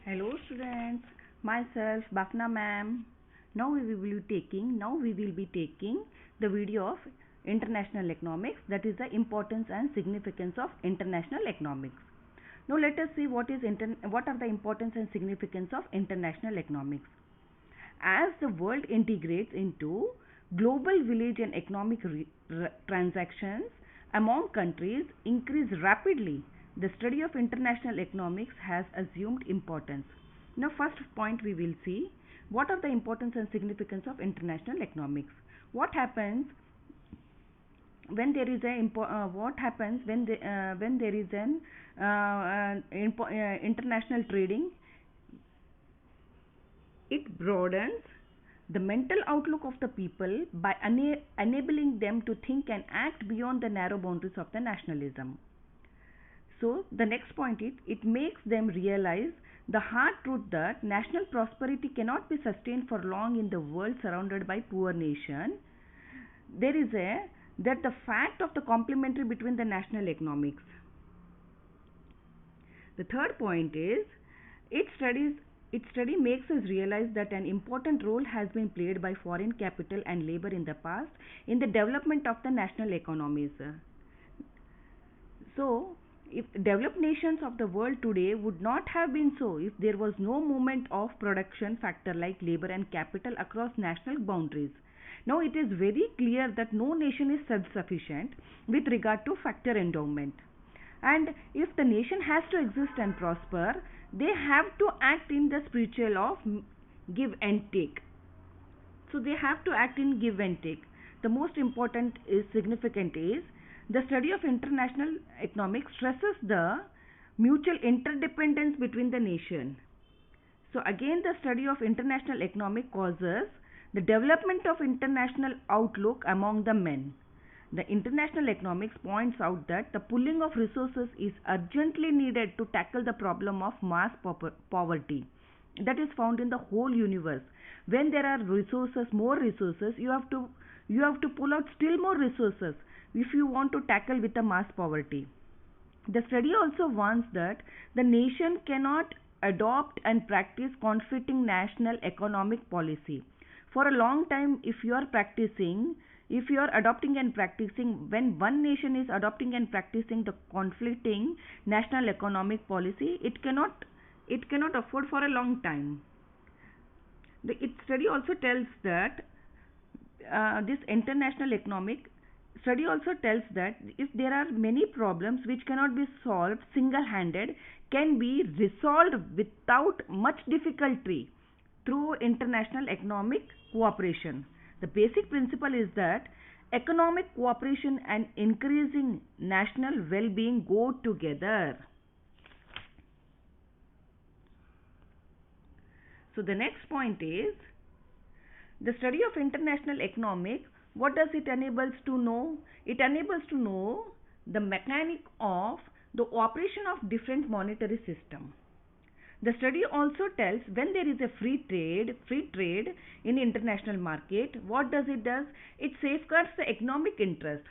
Hello students, myself Bafna ma'am. Now we will be taking the video of international economics, that is the importance and significance of international economics. Now let us see what are the importance and significance of international economics. As the world integrates into global village and economic transactions among countries increase rapidly, the study of international economics has assumed importance. Now, first point we will see what are the importance and significance of international economics. What happens when there is a what happens when there is an international trading? It broadens the mental outlook of the people by enabling them to think and act beyond the narrow boundaries of the nationalism. So, the next point is it makes them realize the hard truth that national prosperity cannot be sustained for long in the world surrounded by poor nation. There is that the fact of the complementary between the national economics. The third point is its study makes us realize that an important role has been played by foreign capital and labor in the past in the development of the national economies. So, if developed nations of the world today would not have been so if there was no movement of production factor like labor and capital across national boundaries. Now, it is very clear that no nation is self-sufficient with regard to factor endowment. And if the nation has to exist and prosper, they have to act in the spiritual of give and take. So they have to act in give and take. The most important is significant is the study of international economics stresses the mutual interdependence between the nation. So again, the study of international economic causes the development of international outlook among the men. The international economics points out that the pooling of resources is urgently needed to tackle the problem of mass poverty that is found in the whole universe. When there are resources, more resources, you have to pull out still more resources if you want to tackle with the mass poverty. The study also warns that the nation cannot adopt and practice conflicting national economic policy. For a long time, if you are adopting and practicing, when one nation is adopting and practicing the conflicting national economic policy, it cannot afford for a long time. Its study also tells that this international economic study also tells that if there are many problems which cannot be solved single handed, can be resolved without much difficulty through international economic cooperation. The basic principle is that economic cooperation and increasing national well-being go together. So the next point is the study of international economics. What does it enables to know? It enables to know the mechanic of the operation of different monetary system. The study also tells when there is a free trade in international market, what does it does? It safeguards the economic interest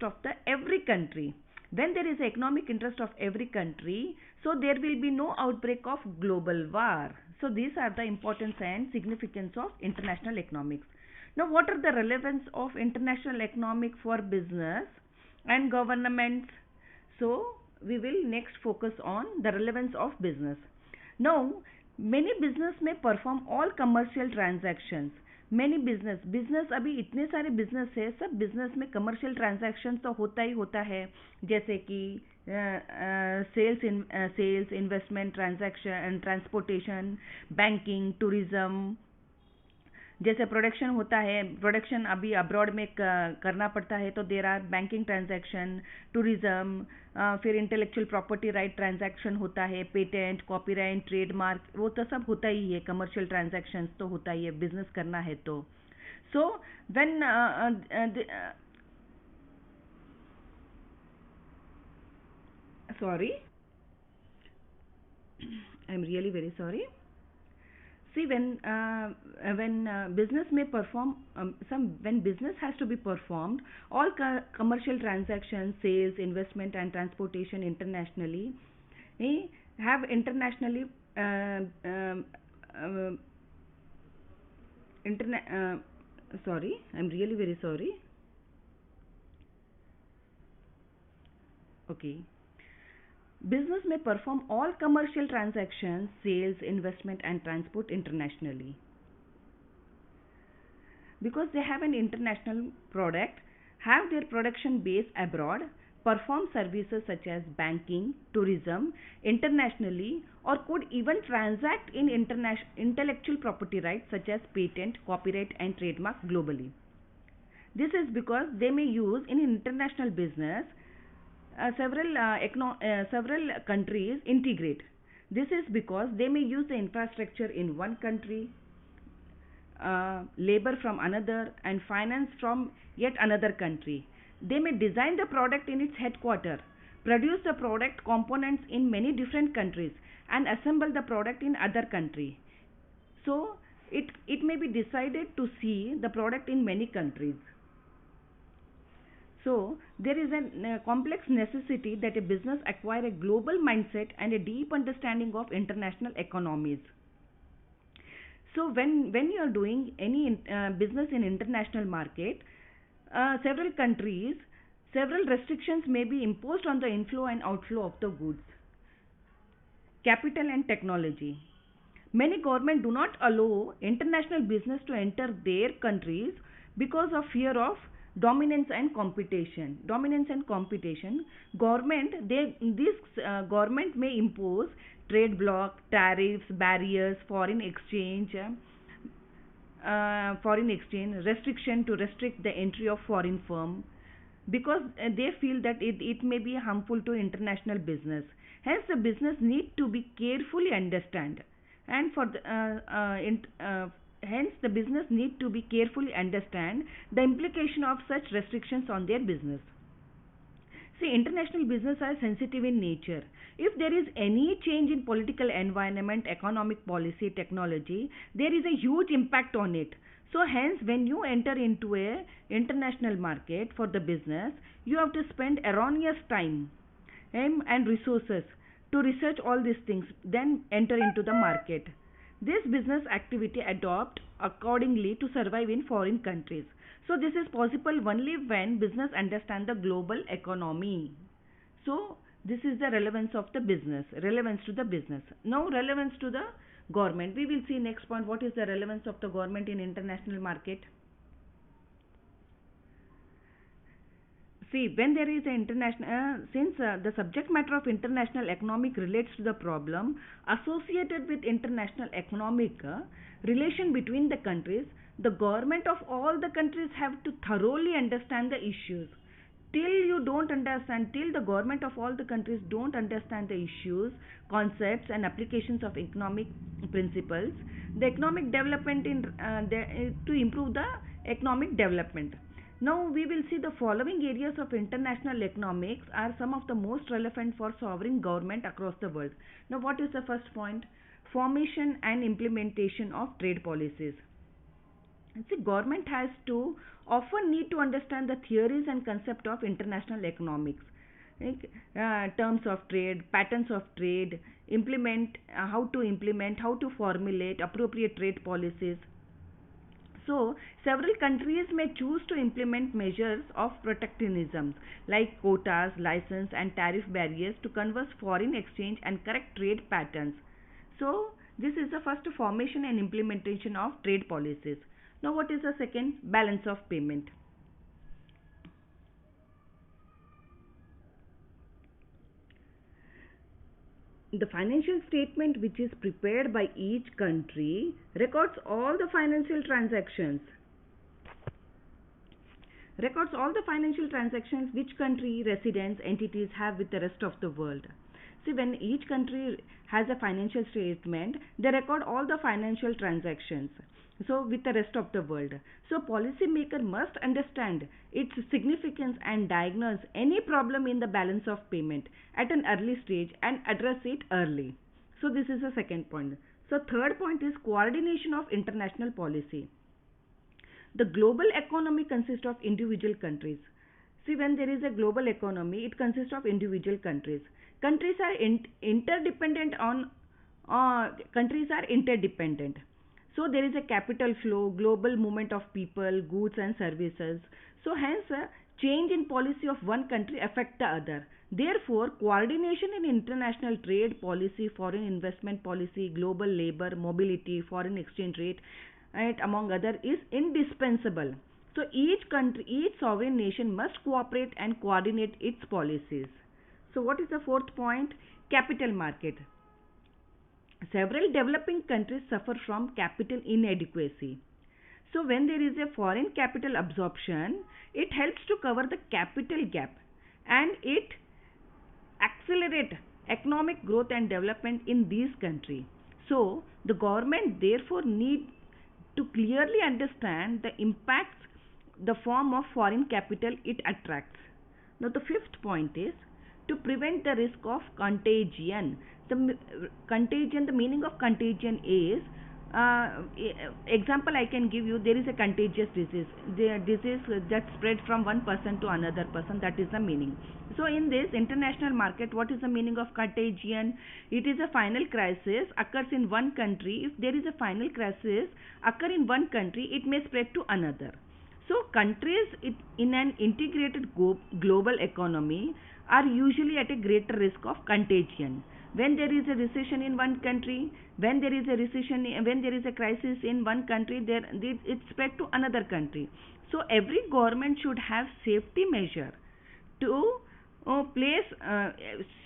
of the every country. When there is economic interest of every country, so there will be no outbreak of global war. So these are the importance and significance of international economics. Now, what are the relevance of international economic for business and governments? So we will next focus on the relevance of business. Now, many business may perform all commercial transactions. Many business अभी इतने सारे business है, सब business में commercial transaction तो होता ही होता है, जैसे कि sales investment transaction transportation banking tourism. जैसे प्रोडक्शन होता है, प्रोडक्शन अभी अब्रॉड में करना पड़ता है तो there are banking transaction, tourism, फिर इंटेलेक्चुअल प्रॉपर्टी राइट ट्रांजैक्शन होता है, पेटेंट, कॉपीराइट, ट्रेडमार्क, वो तो सब होता ही है. कमर्शियल ट्रांजैक्शंस तो होता ही है बिजनेस करना है तो. So when sorry, I'm really very sorry. See, when business may perform when business has to be performed, all commercial transactions, sales, investment, and transportation internationally, have internationally uh, interna- sorry, I'm really very sorry. Okay. Business may perform all commercial transactions, sales, investment, and transport internationally because they have an international product, have their production base abroad, perform services such as banking, tourism internationally, or could even transact in intellectual property rights such as patent, copyright, and trademark globally. This is because they may use in international business several countries integrate. This is because they may use the infrastructure in one country, labor from another, and finance from yet another country. They may design the product in its headquarters, produce the product components in many different countries, and assemble the product in other country. So it may be decided to see the product in many countries. So, there is a complex necessity that a business acquire a global mindset and a deep understanding of international economies. So, when you are doing any business in international market, several countries, several restrictions may be imposed on the inflow and outflow of the goods, capital and technology. Many governments do not allow international business to enter their countries because of fear of dominance and competition. Dominance and competition. Government may impose trade block, tariffs, barriers, foreign exchange restriction to restrict the entry of foreign firm because they feel that it may be harmful to international business. Hence, the business need to be carefully understand, and hence the business need to be carefully understand the implication of such restrictions on their business. See, international business are sensitive in nature. If there is any change in political environment, economic policy, technology, there is a huge impact on it. So hence when you enter into a international market for the business, you have to spend erroneous time and resources to research all these things, then enter into the market. This business activity adopt accordingly to survive in foreign countries. So this is possible only when business understand the global economy. So this is the relevance of the business, relevance to the business. Now relevance to the government. We will see next point what is the relevance of the government in international market. See, when there is an international, since the subject matter of international economic relates to the problem associated with international economic relation between the countries, the government of all the countries have to thoroughly understand the issues. Till the government of all the countries don't understand the issues, concepts, and applications of economic principles, the economic development to improve the economic development. Now we will see the following areas of international economics are some of the most relevant for sovereign government across the world. Now what is the first point? Formation and implementation of trade policies. See, government has to often need to understand the theories and concept of international economics, like, terms of trade, patterns of trade, implement, how to formulate appropriate trade policies. So, several countries may choose to implement measures of protectionism like quotas, license, and tariff barriers to converse foreign exchange and correct trade patterns. So, this is the first formation and implementation of trade policies. Now, what is the second? Balance of payment. The financial statement, which is prepared by each country, records all the financial transactions. Records all the financial transactions which country residents entities have with the rest of the world. See, when each country has a financial statement, they record all the financial transactions. So, with the rest of the world. So, policymaker must understand its significance and diagnose any problem in the balance of payment at an early stage and address it early. So, this is the second point. So, third point is coordination of international policy. The global economy consists of individual countries. See, when there is a global economy, it consists of individual countries. Countries are interdependent on countries are interdependent. So there is a capital flow, global movement of people, goods and services. So hence change in policy of one country affect the other. Therefore, coordination in international trade policy, foreign investment policy, global labor mobility, foreign exchange rate, right, among other, is indispensable. So each country, each sovereign nation must cooperate and coordinate its policies. So what is the fourth point? Capital market. Several developing countries suffer from capital inadequacy. So when there is a foreign capital absorption, it helps to cover the capital gap and it accelerate economic growth and development in these countries. So the government therefore need to clearly understand the impacts the form of foreign capital it attracts. Now the fifth point is to prevent the risk of contagion. The meaning of contagion is example I can give you. There is a contagious disease, the disease that spread from one person to another person. That is the meaning. So in this international market, what is the meaning of contagion? It is a final crisis occurs in one country. If there is a final crisis occur in one country, it may spread to another. So countries in an integrated global economy are usually at a greater risk of contagion. When there is a recession in one country, when there is a when there is a crisis in one country, it spread to another country. So every government should have safety measure to place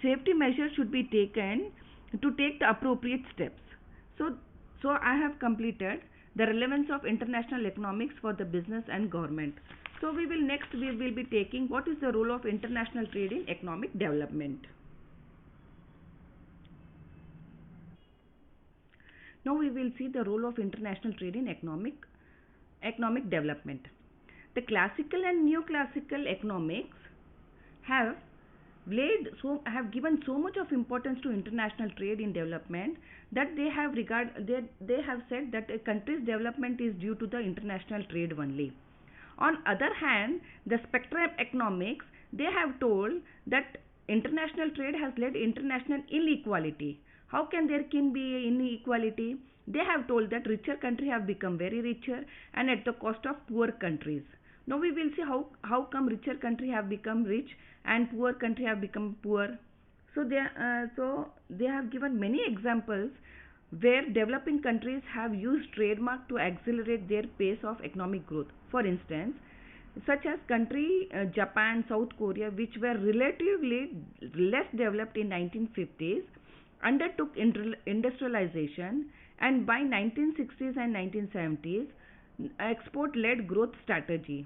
safety measures should be taken to take the appropriate steps. So, so I have completed the relevance of international economics for the business and government. So we will be taking what is the role of international trade in economic development. Now we will see the role of international trade in economic development. The classical and neoclassical economics have have given so much of importance to international trade in development that they have said that a country's development is due to the international trade only. On other hand, the spectrum economics, they have told that international trade has led international inequality. How can there can be inequality? They have told that richer countries have become very richer and at the cost of poor countries. Now we will see how come richer countries have become rich and poor countries have become poor. So they have given many examples where developing countries have used trademark to accelerate their pace of economic growth. For instance, such as country Japan, South Korea, which were relatively less developed in 1950s, undertook industrialization, and by 1960s and 1970s, export-led growth strategy.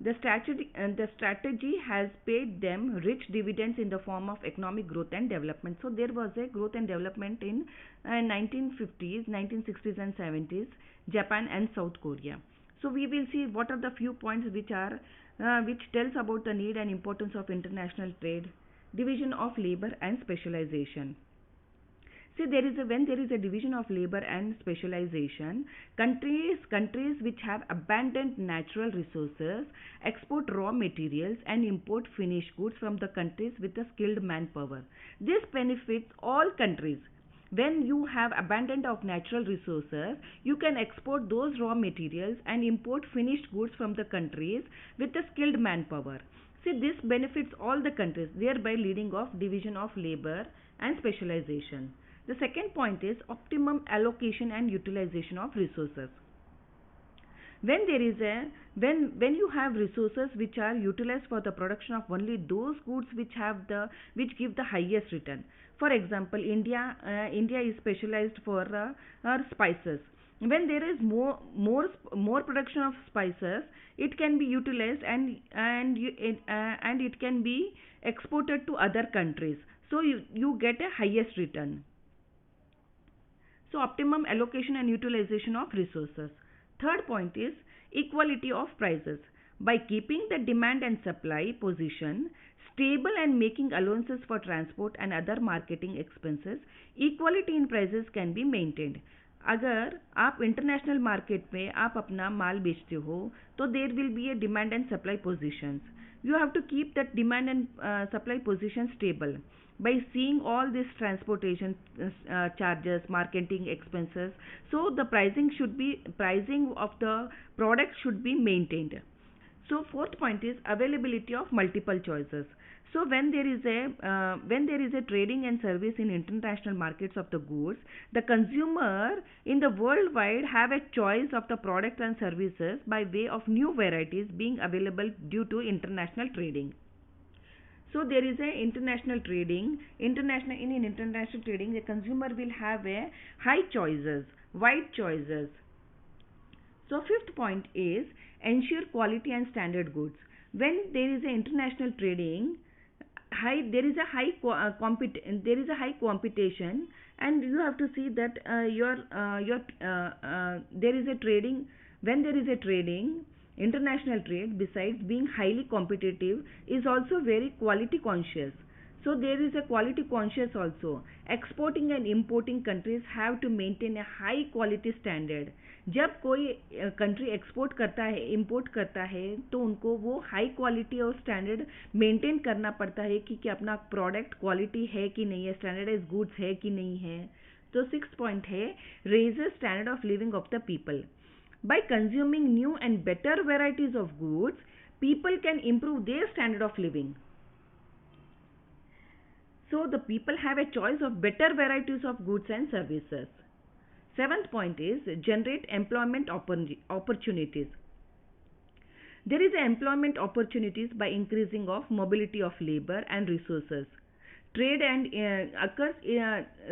The strategy has paid them rich dividends in the form of economic growth and development. So there was a growth and development in 1950s, 1960s and 70s, Japan and South Korea. So we will see what are the few points which tells about the need and importance of international trade, division of labor and specialization. See, when there is a division of labor and specialization, countries which have abundant natural resources export raw materials and import finished goods from the countries with the skilled manpower. This benefits all countries. When you have abundance of natural resources, you can export those raw materials and import finished goods from the countries with the skilled manpower. See, this benefits all the countries, thereby leading of division of labor and specialization. The second point is optimum allocation and utilization of resources. When you have resources which are utilized for the production of only those goods which give the highest return. For example, India is specialized for spices. When there is more production of spices, it can be utilized and it can be exported to other countries. So you get a highest return. So optimum allocation and utilization of resources. Third point is equality of prices. By keeping the demand and supply position stable and making allowances for transport and other marketing expenses, equality in prices can be maintained. अगर आप international market में आप अपना माल बेचते हो तो there will be A demand and supply positions. You have to keep that demand and supply position stable. by seeing all these transportation charges, marketing expenses. So the pricing of the product should be maintained. So fourth point is availability of multiple choices. So when there is a trading and service in international markets of the goods, the consumer in the worldwide have a choice of the product and services by way of new varieties being available due to international trading. So there is a international trading. In international trading, the consumer will have a high choices, wide choices. So fifth point is ensure quality and standard goods. When there is a international trading, there is a high competition, and you have to see that there is a trading. When there is a trading, international trade, besides being highly competitive, is also very quality conscious. So there is a quality conscious also. Exporting and importing countries have to maintain a high quality standard. जब कोई country export करता है, import करता है, तो उनको वो high quality और स्टैंडर्ड मेंटेन करना पड़ता है कि अपना प्रोडक्ट क्वालिटी है कि नहीं है, स्टैंडर्डाइज गुड्स है कि नहीं है. तो सिक्स पॉइंट है raise the standard of living of the people. By consuming new and better varieties of goods, people can improve their standard of living. So the people have a choice of better varieties of goods and services. Seventh point is generate employment opportunities. There is employment opportunities by increasing of mobility of labor and resources. Trade and occurs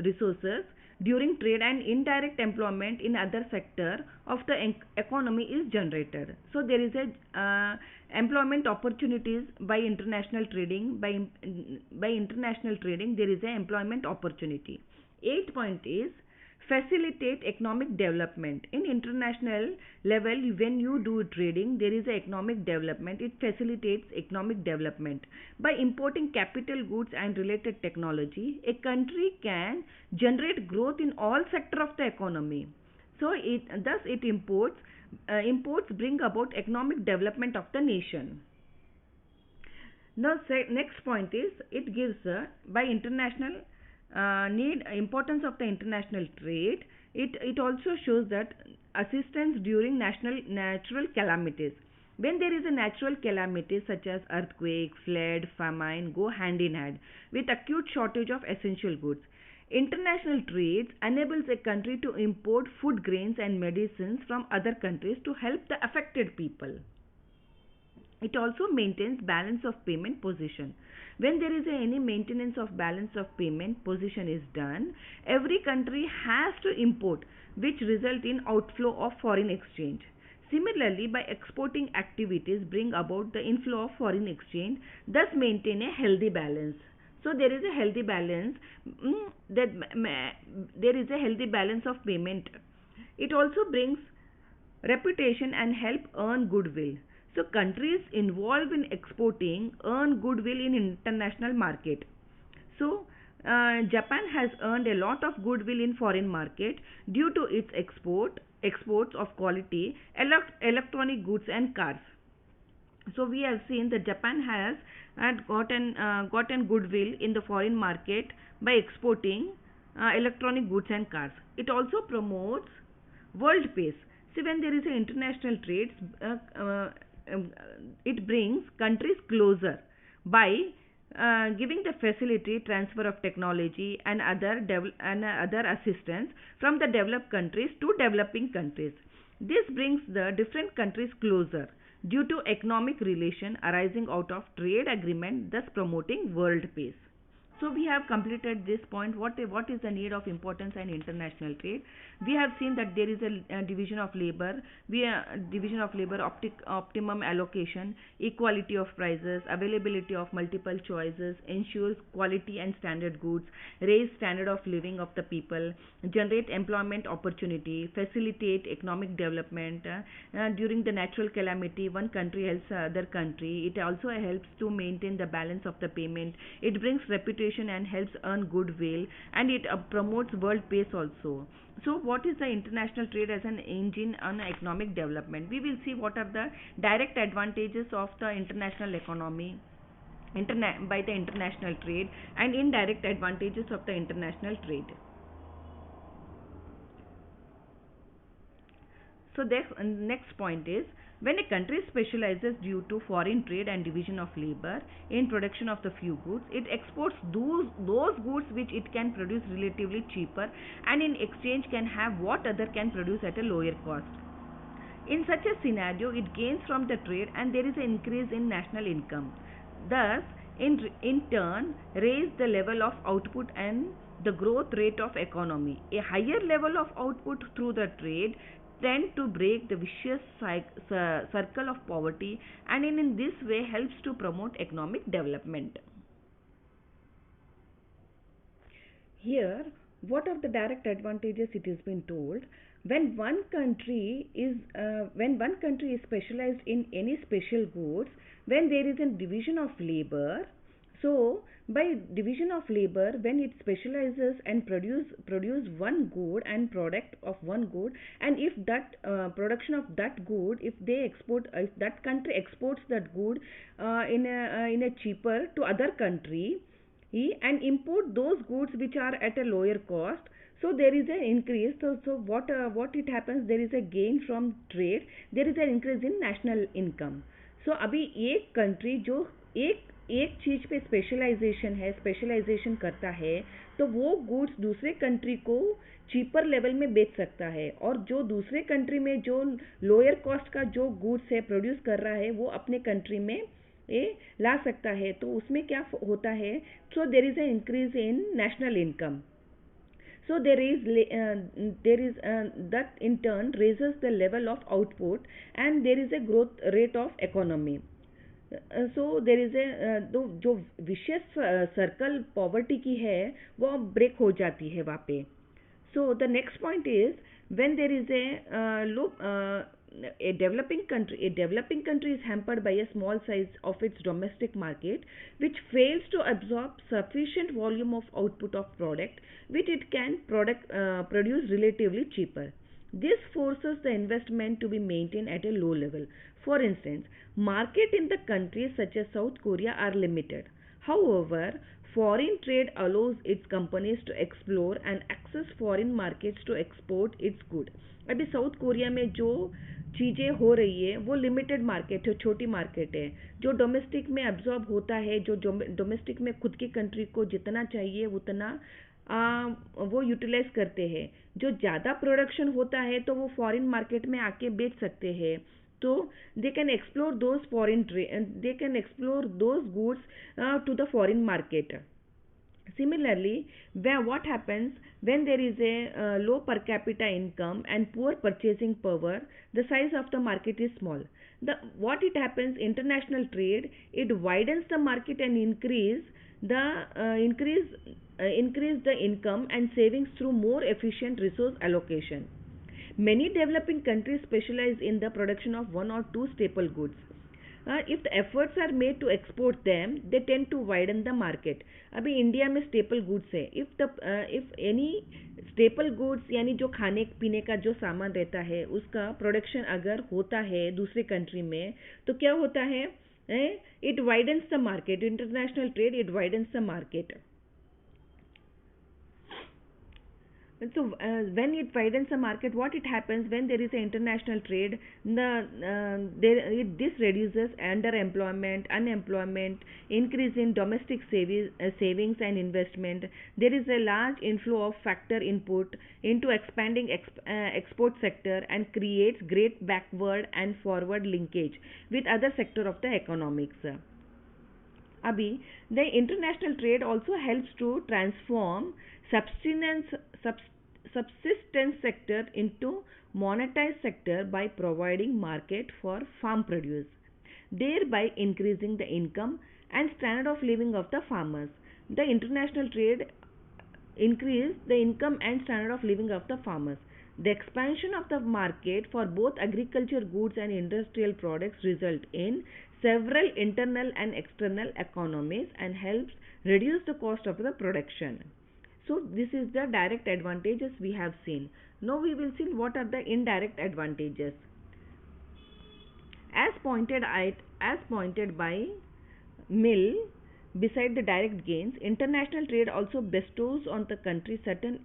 resources during trade, and indirect employment in other sector of the economy is generated. So there is a employment opportunities by international trading. By international trading, there is a employment opportunity. Eighth point is facilitate economic development. In international level, when you do trading, there is a economic development. It facilitates economic development. By importing capital goods and related technology, a country can generate growth in all sector of the economy. So imports bring about economic development of the nation. Now next point is it gives by international importance of the international trade. It also shows that assistance during natural calamities. When there is a natural calamity such as earthquake, flood, famine go hand in hand with acute shortage of essential goods. International trade enables a country to import food grains and medicines from other countries to help the affected people. It also maintains balance of payment position. When there is any maintenance of balance of payment position is done, every country has to import, which result in outflow of foreign exchange. Similarly, by exporting activities bring about the inflow of foreign exchange, thus maintain a healthy balance. So there is a healthy balance. There is a healthy balance of payment. It also brings reputation and help earn goodwill. So countries involved in exporting earn goodwill in international market. So Japan has earned a lot of goodwill in foreign market due to its exports of quality electronic goods and cars. So we have seen that Japan has gotten goodwill in the foreign market by exporting electronic goods and cars. It also promotes world peace. See, when there is an international trade, it brings countries closer by giving the facility transfer of technology and other assistance from the developed countries to developing countries. This brings the different countries closer due to economic relation arising out of trade agreement, thus promoting world peace. So we have completed this point. What is the need of importance and international trade? We have seen that there is a division of labor. Optimum allocation, equality of prices, availability of multiple choices, ensures quality and standard goods, raise standard of living of the people, generate employment opportunity, facilitate economic development. During the natural calamity, one country helps other country. It also helps to maintain the balance of the payment. It brings reputation and helps earn goodwill, and it promotes world peace also. So what is the international trade as an engine on economic development? We will see what are the direct advantages of the international economy. by the international trade and indirect advantages of the international trade. So the next point is, when a country specializes due to foreign trade and division of labor in production of the few goods, it exports those goods which it can produce relatively cheaper and in exchange can have what other can produce at a lower cost. In such a scenario, it gains from the trade and there is an increase in national income. Thus, in turn, raise the level of output and the growth rate of economy. A higher level of output through the trade tend to break the vicious circle of poverty and in this way helps to promote economic development. Here, what are the direct advantages? It has been told, when one country is specialized in any special goods, when there is a division of labor, so by division of labor, when it specializes and produce one good and product of one good, and if that production of that good, if that country exports that good in a cheaper to other country, and import those goods which are at a lower cost, so there is an increase. So what it happens, there is a gain from trade, there is an increase in national income. so अभी एक country जो एक एक चीज पे specialisation करता है, तो वो गुड्स दूसरे कंट्री को चीपर लेवल में बेच सकता है, और जो दूसरे कंट्री में जो लोअर कॉस्ट का जो गुड्स है प्रोड्यूस कर रहा है, वो अपने कंट्री में ये ला सकता है. तो उसमें क्या होता है, so there is a increase in national income. So there is that in turn raises the level of output and there is a growth rate of economy. So there is a जो vicious circle poverty की है वो अब break हो जाती है वहाँ पे. So the next point is, when there is a developing country is hampered by a small size of its domestic market, which fails to absorb sufficient volume of output of product which it can produce relatively cheaper. This forces the investment to be maintained at a low level. For instance, market in the countries such as South Korea are limited. However, foreign trade allows its companies to explore and access foreign markets to export its good. अभी south Korea में जो चीज़ें हो रही है वो limited market है, छोटी मार्केट है. जो डोमेस्टिक में एब्जॉर्ब होता है, जो डोमेस्टिक में खुद की कंट्री को जितना चाहिए उतना वो यूटिलाइज करते हैं. जो ज़्यादा प्रोडक्शन होता है तो वो फॉरेन मार्केट में आके बेच सकते हैं. तो they can explore those they can explore those goods to the foreign market. Similarly, what happens when there is a low per capita income and poor purchasing power, the size of the market is small. What it happens, international trade, it widens the market and increase the income and savings through more efficient resource allocation. Many developing countries specialize in the production of one or two staple goods. If the efforts are made to export them, they tend to widen the market. अभी India में staple goods है. if any staple goods यानी जो खाने पीने का जो सामान रहता है उसका प्रोडक्शन अगर होता है दूसरे कंट्री में, तो क्या होता है, it widens the market. International trade, it widens the market. So when it widens the market, what it happens when there is an international trade, this reduces underemployment, unemployment, increase in domestic savings and investment. There is a large inflow of factor input into expanding export sector and creates great backward and forward linkage with other sector of the economics. Abhi, the international trade also helps to transform subsistence sector into monetized sector by providing market for farm produce, thereby increasing the income and standard of living of the farmers. The international trade increase the income and standard of living of the farmers. The expansion of the market for both agriculture goods and industrial products result in several internal and external economies and helps reduce the cost of the production. So this is the direct advantages we have seen. Now we will see what are the indirect advantages. As pointed by Mill, Beside the direct gains, international trade also bestows on the country certain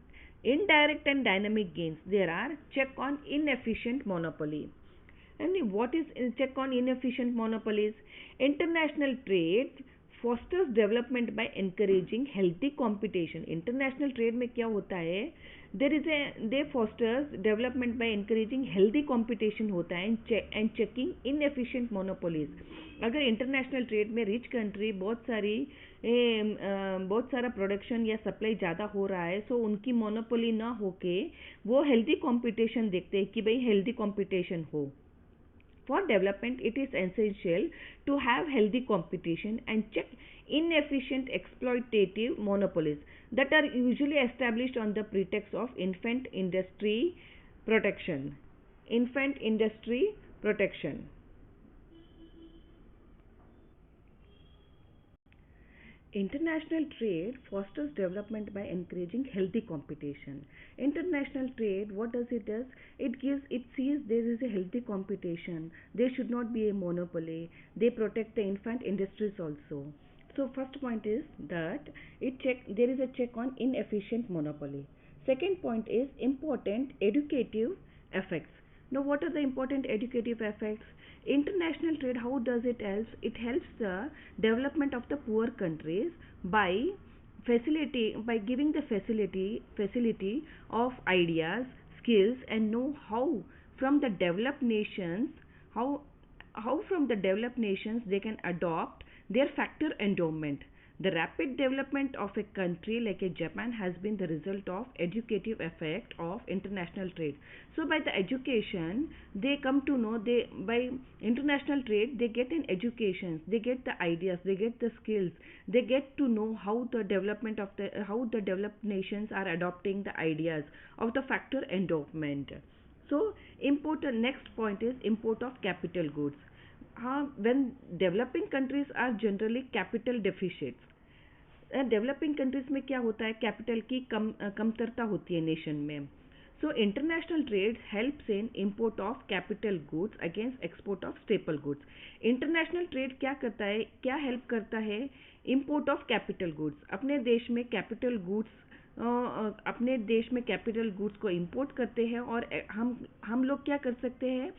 indirect and dynamic gains. There are check on inefficient monopoly. And what is check on inefficient monopolies? International trade fosters development by encouraging healthy competition. International trade में क्या होता है? There is a they fosters development by encouraging healthy competition होता है and checking inefficient monopolies. अगर international trade में rich country बहुत सारा प्रोडक्शन या सप्लाई ज़्यादा हो रहा है, सो उनकी मोनोपोली ना होके वो हेल्दी कंपटीशन देखते हैं कि भाई हेल्दी कंपटीशन हो. For development, it is essential to have healthy competition and check inefficient exploitative monopolies that are usually established on the pretext of infant industry protection. Infant industry protection. International trade fosters development by encouraging healthy competition. International trade, what does it does? It sees there is a healthy competition. There should not be a monopoly. They protect the infant industries also. So first point is that there is a check on inefficient monopoly. Second point is important educative effects. Now what are the important educative effects? International trade, how does it help? It helps the development of the poor countries by giving the facility of ideas, skills and know how from the developed nations how from the developed nations they can adopt their factor endowment. The rapid development of a country like a Japan has been the result of educative effect of international trade. So by the education, they come to know by international trade they get an education, they get the ideas, they get the skills, they get to know how the developed nations are adopting the ideas of the factor endowment. So next point is import of capital goods. When developing countries are generally capital deficits, developing countries में क्या होता है, capital की कमतरता होती है nation में. So international trade helps in import of capital goods against export of staple goods. International trade क्या करता है, क्या हेल्प करता है? Import of capital goods. अपने देश में कैपिटल गुड्स को इंपोर्ट करते हैं और हम लोग क्या कर सकते हैं,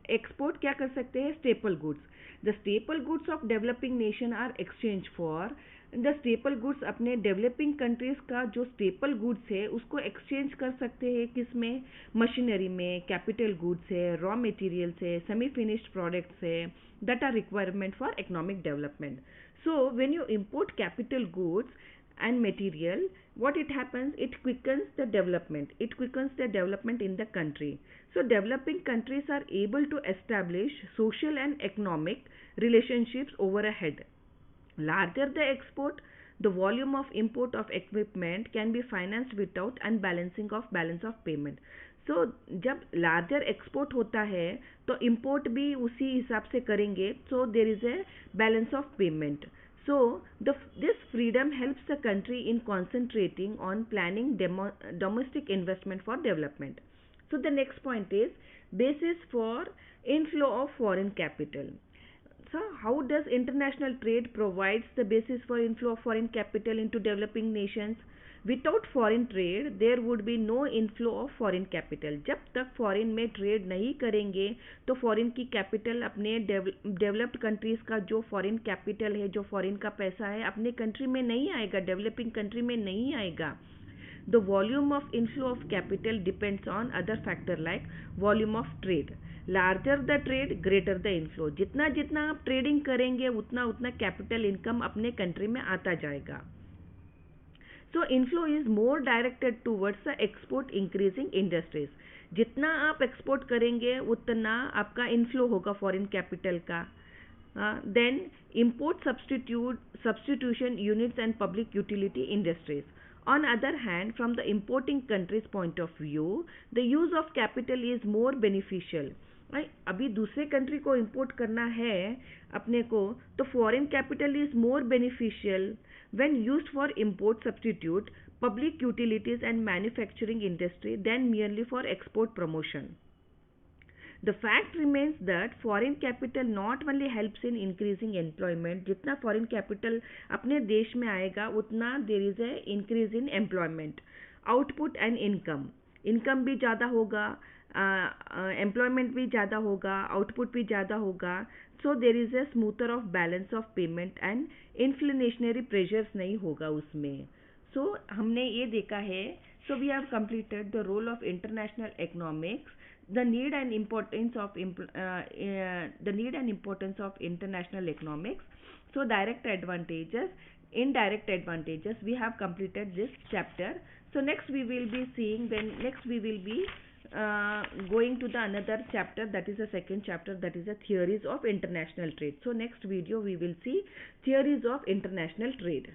एक्सपोर्ट क्या कर सकते हैं, staple goods. The staple goods of developing nation are exchange for the staple goods. अपने डेवलपिंग कंट्रीज का जो स्टेपल गुड्स है उसको एक्सचेंज कर सकते हैं किस में, मशीनरी में, कैपिटल गुड्स है, रॉ मटेरियल्स है, सेमी फिनिश्ड प्रोडक्ट्स है that are requirement for economic development. So when you import capital goods and material, what it happens, it quickens the development in the country. So developing countries are able to establish social and economic relationships over a head. Larger the export, the volume of import of equipment can be financed without unbalancing of balance of payment. So जब larger export होता है तो import भी उसी हिसाब से करेंगे, so there is a balance of payment. So this freedom helps the country in concentrating on planning domestic investment for development. So the next point is basis for inflow of foreign capital. So how does international trade provides the basis for inflow of foreign capital into developing nations? Without foreign trade, there would be no inflow of foreign capital. जब तक foreign में trade नहीं करेंगे तो foreign की capital अपने developed countries का जो फॉरेन कैपिटल है, जो फॉरेन का पैसा है, अपने कंट्री में नहीं आएगा, डेवलपिंग कंट्री में नहीं आएगा. The volume of inflow of capital depends on other factor like volume of trade. Larger the trade, greater the inflow. जितना जितना आप ट्रेडिंग करेंगे उतना उतना कैपिटल इनकम अपने कंट्री में आता जाएगा. So inflow is more directed towards the export increasing industries. जितना आप एक्सपोर्ट करेंगे उतना आपका इनफ्लो होगा फॉरेन कैपिटल का. Then import substitution units and public utility industries. On other hand, from the importing country's point of view, the use of capital is more beneficial. अभी दूसरे country को इंपोर्ट करना है अपने को, तो foreign capital is more beneficial when used for import substitute, public utilities and manufacturing industry than merely for export promotion. The fact remains that foreign capital not only helps in increasing employment, जितना foreign capital अपने देश में आएगा उतना there is a increase in employment, output and income. Income भी ज़्यादा होगा, employment भी ज़्यादा होगा, आउटपुट भी ज़्यादा होगा. So there is a smoother of balance of payment and inflationary pressures नहीं होगा उसमें. सो हमने ये देखा है. So we have completed the role of international economics, the need and importance of the need and importance of international economics. So direct advantages, indirect advantages, we have completed this chapter. So next we will be seeing, then next we will be going to the another chapter, that is the second chapter, that is the theories of international trade. So next video we will see theories of international trade.